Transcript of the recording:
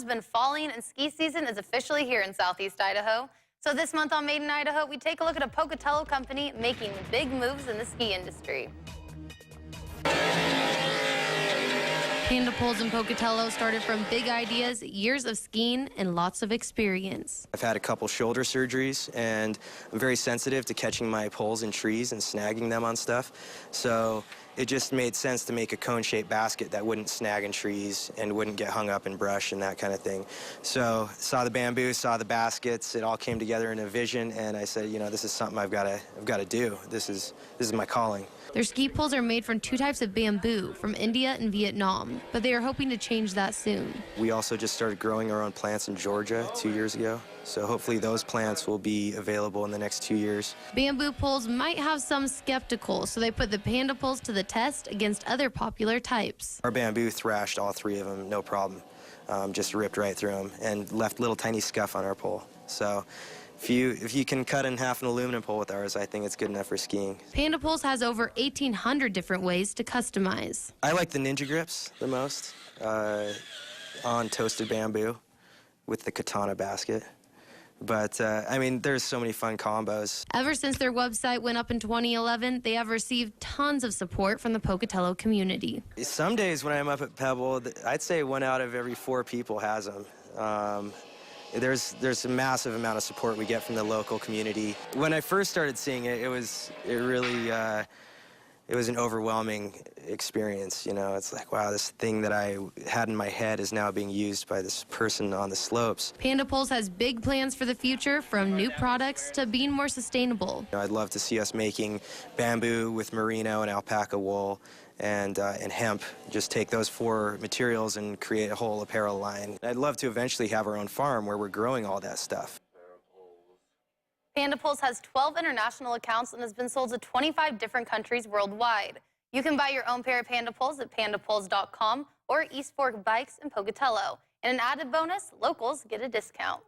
has been falling and ski season is officially here in southeast Idaho. So this month on Made in Idaho, we take a look at a Pocatello company making big moves in the ski industry. Panda Poles in Pocatello started from big ideas, years of skiing, and lots of experience. I've had a couple shoulder surgeries, and I'm very sensitive to catching my poles in trees and snagging them on stuff. So it just made sense to make a cone-shaped basket that wouldn't snag in trees and wouldn't get hung up in brush and that kind of thing. So saw the bamboo, saw the baskets, it all came together in a vision, and I said, you know, this is something I've got to do. This is my calling. Their ski poles are made from 2 types of bamboo, from India and Vietnam, but they are hoping to change that soon. We also just started growing our own plants in Georgia 2 years ago, so hopefully those plants will be available in the next 2 years. Bamboo poles might have some skeptical, so they put the Panda Poles to the test against other popular types. Our bamboo thrashed all 3 of them, no problem. Just ripped right through them and left little tiny scuff on our pole. So if you can cut in half an aluminum pole with ours, I think it's good enough for skiing. Panda Poles has over 1,800 different ways to customize. I like the ninja grips the most on toasted bamboo with the katana basket. But, I mean, there's so many fun combos. Ever since their website went up in 2011, they have received tons of support from the Pocatello community. Some days when I'm up at Pebble, I'd say 1 out of every 4 people has them. There's a massive amount of support we get from the local community. When I first started seeing it, it was an overwhelming experience. You know, it's like, wow, this thing that I had in my head is now being used by this person on the slopes. Panda Poles has big plans for the future, from new products to being more sustainable. You know, I'd love to see us making bamboo with merino and alpaca wool and hemp. Just take those 4 materials and create a whole apparel line. I'd love to eventually have our own farm where we're growing all that stuff. Panda Poles has 12 international accounts and has been sold to 25 different countries worldwide. You can buy your own pair of Panda Poles at pandapoles.com or East Fork Bikes in Pocatello. And an added bonus, locals get a discount.